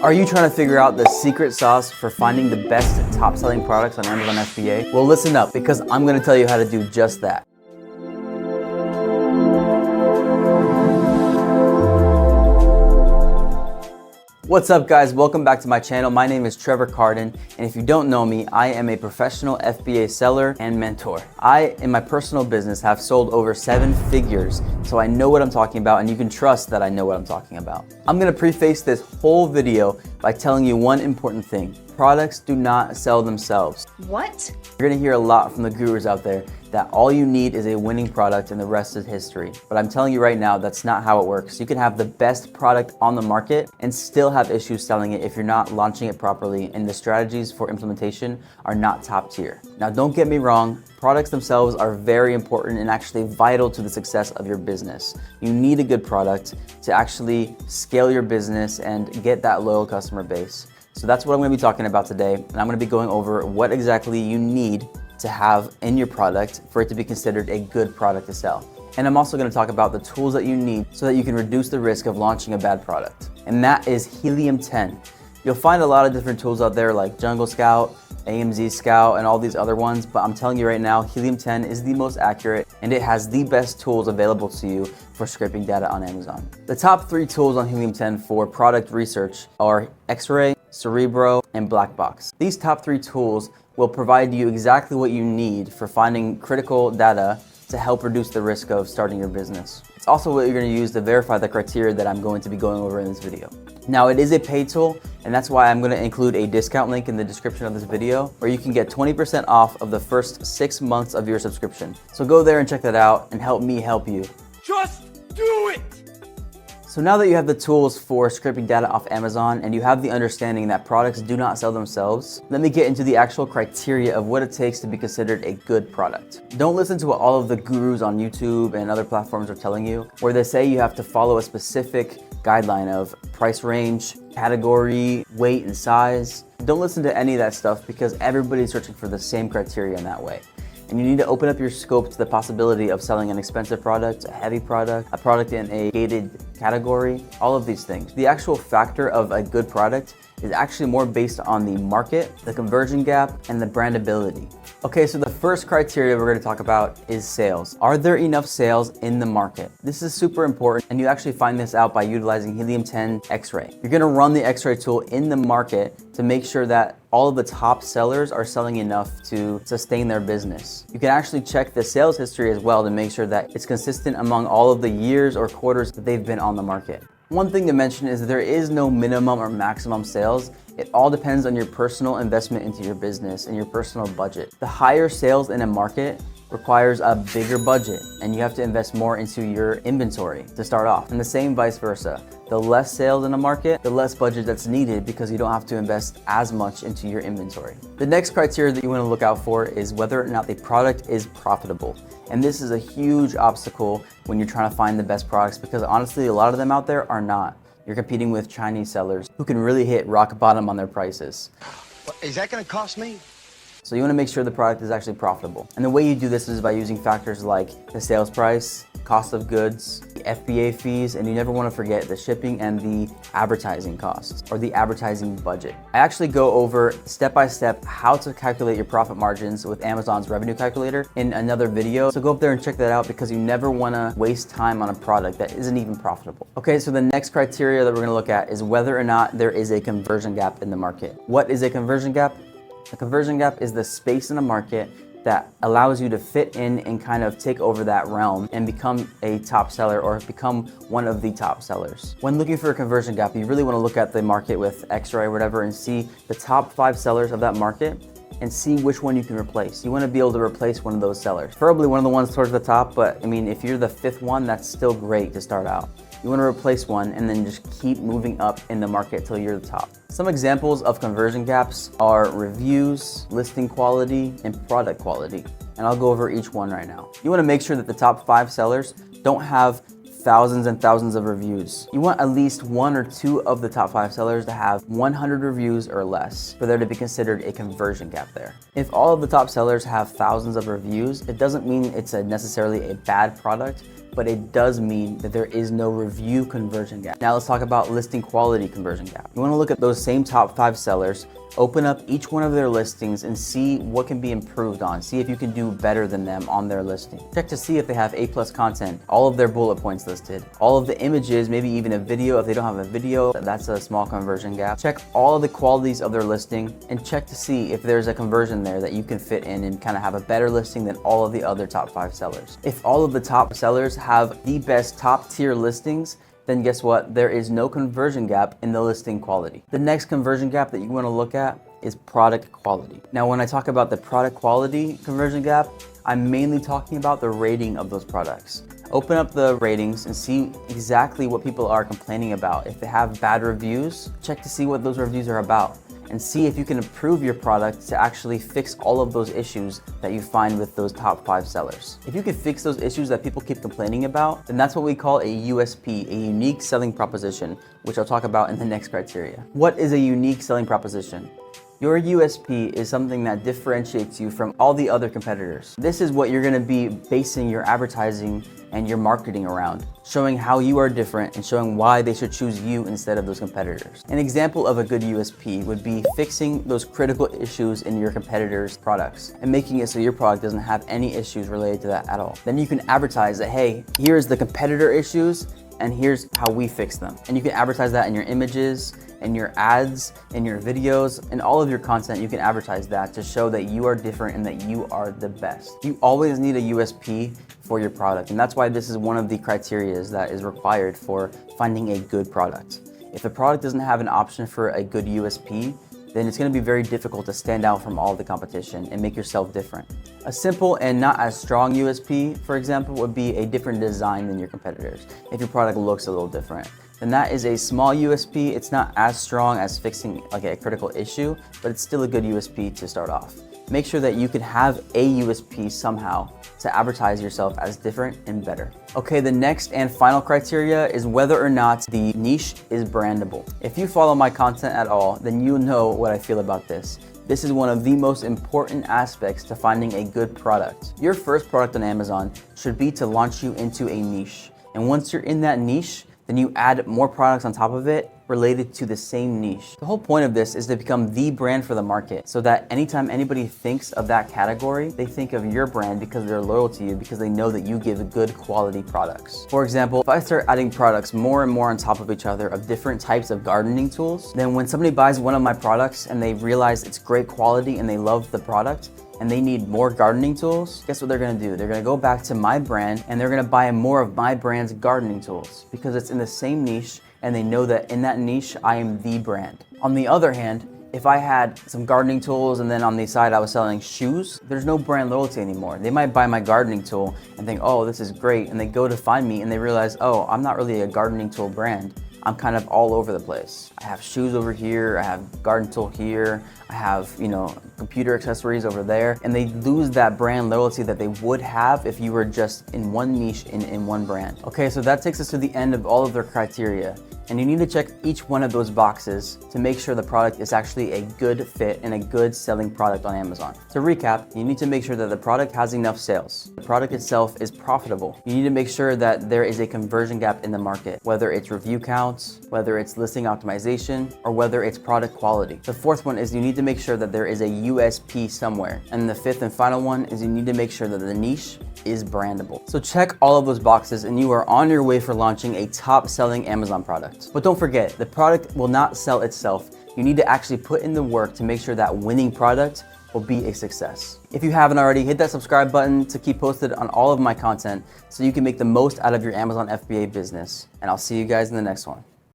Are you trying to figure out the secret sauce for finding the best top selling products on Amazon FBA? Well, listen up, because I'm going to tell you how to do just that. What's up guys, welcome back to my channel. My name is Trevor Carden, and if you don't know me, I am a professional FBA seller and mentor. I, in my personal business, have sold over 7 figures, so I know what I'm talking about, and you can trust that I know what I'm talking about. I'm gonna preface this whole video by telling you one important thing. Products do not sell themselves. What? You're gonna hear a lot from the gurus out there that all you need is a winning product and the rest is history. But I'm telling you right now, that's not how it works. You can have the best product on the market and still have issues selling it if you're not launching it properly and the strategies for implementation are not top tier. Now, don't get me wrong, products themselves are very important and actually vital to the success of your business. You need a good product to actually scale your business and get that loyal customer base. So that's what I'm gonna be talking about today, and I'm gonna be going over what exactly you need to have in your product for it to be considered a good product to sell. And I'm also gonna talk about the tools that you need so that you can reduce the risk of launching a bad product. And that is Helium 10. You'll find a lot of different tools out there like Jungle Scout, AMZ Scout, and all these other ones, but I'm telling you right now, Helium 10 is the most accurate and it has the best tools available to you for scraping data on Amazon. The top 3 tools on Helium 10 for product research are X-Ray, Cerebro, and Black Box. These top 3 tools will provide you exactly what you need for finding critical data to help reduce the risk of starting your business. It's also what you're going to use to verify the criteria that I'm going to be going over in this video. Now, it is a paid tool, and that's why I'm going to include a discount link in the description of this video where you can get 20% off of the first 6 months of your subscription. So go there and check that out and help me help you. Just do it! So now that you have the tools for scraping data off Amazon and you have the understanding that products do not sell themselves, let me get into the actual criteria of what it takes to be considered a good product. Don't listen to what all of the gurus on YouTube and other platforms are telling you, where they say you have to follow a specific guideline of price range, category, weight, and size. Don't listen to any of that stuff because everybody's searching for the same criteria in that way. And you need to open up your scope to the possibility of selling an expensive product, a heavy product, a product in a gated category, all of these things. The actual factor of a good product is actually more based on the market, the conversion gap, and the brandability. Okay, so the first criteria we're going to talk about is sales. Are there enough sales in the market? This is super important, and you actually find this out by utilizing Helium 10 X-Ray. You're going to run the X-Ray tool in the market to make sure that all of the top sellers are selling enough to sustain their business. You can actually check the sales history as well to make sure that it's consistent among all of the years or quarters that they've been on the market. One thing to mention is that there is no minimum or maximum sales. It all depends on your personal investment into your business and your personal budget. The higher sales in a market requires a bigger budget, and you have to invest more into your inventory to start off, and the same vice versa. The less sales in a market, the less budget that's needed because you don't have to invest as much into your inventory. The next criteria that you want to look out for is whether or not the product is profitable. And this is a huge obstacle when you're trying to find the best products because honestly, a lot of them out there are not. You're competing with Chinese sellers who can really hit rock bottom on their prices. Well, is that going to cost me? So you want to make sure the product is actually profitable. And the way you do this is by using factors like the sales price, cost of goods, the FBA fees, and you never want to forget the shipping and the advertising costs or the advertising budget. I actually go over step-by-step how to calculate your profit margins with Amazon's revenue calculator in another video. So go up there and check that out because you never want to waste time on a product that isn't even profitable. Okay, so the next criteria that we're going to look at is whether or not there is a conversion gap in the market. What is a conversion gap? A conversion gap is the space in the market that allows you to fit in and kind of take over that realm and become a top seller or become one of the top sellers. When looking for a conversion gap, you really want to look at the market with X-Ray or whatever and see the top 5 sellers of that market and see which one you can replace. You want to be able to replace one of those sellers. Preferably one of the ones towards the top, but I mean, if you're the 5th one, that's still great to start out. You want to replace one and then just keep moving up in the market till you're the top. Some examples of conversion gaps are reviews, listing quality, and product quality. And I'll go over each one right now. You want to make sure that the top 5 sellers don't have thousands and thousands of reviews. You want at least 1 or 2 of the top 5 sellers to have 100 reviews or less for there to be considered a conversion gap there. If all of the top sellers have thousands of reviews, it doesn't mean it's necessarily a bad product. but it does mean that there is no review conversion gap. Now let's talk about listing quality conversion gap. You want to look at those same top 5 sellers, open up each one of their listings and see what can be improved on. See if you can do better than them on their listing. Check to see if they have A+ content, all of their bullet points listed, all of the images, maybe even a video. If they don't have a video, that's a small conversion gap. Check all of the qualities of their listing and check to see if there's a conversion there that you can fit in and kind of have a better listing than all of the other top 5 sellers. If all of the top sellers have the best top tier listings, then guess what? There is no conversion gap in the listing quality. The next conversion gap that you want to look at is product quality. Now, when I talk about the product quality conversion gap, I'm mainly talking about the rating of those products. Open up the ratings and see exactly what people are complaining about. If they have bad reviews, check to see what those reviews are about and see if you can improve your product to actually fix all of those issues that you find with those top 5 sellers. If you can fix those issues that people keep complaining about, then that's what we call a USP, a unique selling proposition, which I'll talk about in the next criteria. What is a unique selling proposition? Your USP is something that differentiates you from all the other competitors. This is what you're gonna be basing your advertising and your marketing around, showing how you are different and showing why they should choose you instead of those competitors. An example of a good USP would be fixing those critical issues in your competitors' products and making it so your product doesn't have any issues related to that at all. Then you can advertise that, hey, here's the competitor issues and here's how we fix them. And you can advertise that in your images, in your ads, in your videos, in all of your content. You can advertise that to show that you are different and that you are the best. You always need a USP for your product, and that's why this is one of the criteria that is required for finding a good product. If the product doesn't have an option for a good USP, then it's going to be very difficult to stand out from all of the competition and make yourself different. A simple and not as strong USP, for example, would be a different design than your competitors. If your product looks a little different, then that is a small USP. It's not as strong as fixing like a critical issue, but it's still a good USP to start off. Make sure that you can have a USP somehow to advertise yourself as different and better. Okay, the next and final criteria is whether or not the niche is brandable. If you follow my content at all, then you know what I feel about this. This is one of the most important aspects to finding a good product. Your first product on Amazon should be to launch you into a niche. And once you're in that niche, then you add more products on top of it related to the same niche. The whole point of this is to become the brand for the market so that anytime anybody thinks of that category, they think of your brand because they're loyal to you, because they know that you give good quality products. For example, if I start adding products more and more on top of each other of different types of gardening tools, then when somebody buys one of my products and they realize it's great quality and they love the product, and they need more gardening tools, guess what they're gonna do? They're gonna go back to my brand and they're gonna buy more of my brand's gardening tools because it's in the same niche and they know that in that niche, I am the brand. On the other hand, if I had some gardening tools and then on the side I was selling shoes, there's no brand loyalty anymore. They might buy my gardening tool and think, oh, this is great. And they go to find me and they realize, oh, I'm not really a gardening tool brand. I'm kind of all over the place. I have shoes over here, I have garden tool here, I have, computer accessories over there, and they lose that brand loyalty that they would have if you were just in one niche in one brand. Okay, so that takes us to the end of all of their criteria. And you need to check each one of those boxes to make sure the product is actually a good fit and a good selling product on Amazon. To recap, you need to make sure that the product has enough sales. The product itself is profitable. You need to make sure that there is a conversion gap in the market, whether it's review counts, whether it's listing optimization, or whether it's product quality. The fourth one is you need to make sure that there is a USP somewhere. And the fifth and final one is you need to make sure that the niche is brandable. So check all of those boxes and you are on your way for launching a top selling Amazon product. But don't forget, the product will not sell itself. You need to actually put in the work to make sure that winning product will be a success. If you haven't already, hit that subscribe button to keep posted on all of my content so you can make the most out of your Amazon FBA business. And I'll see you guys in the next one.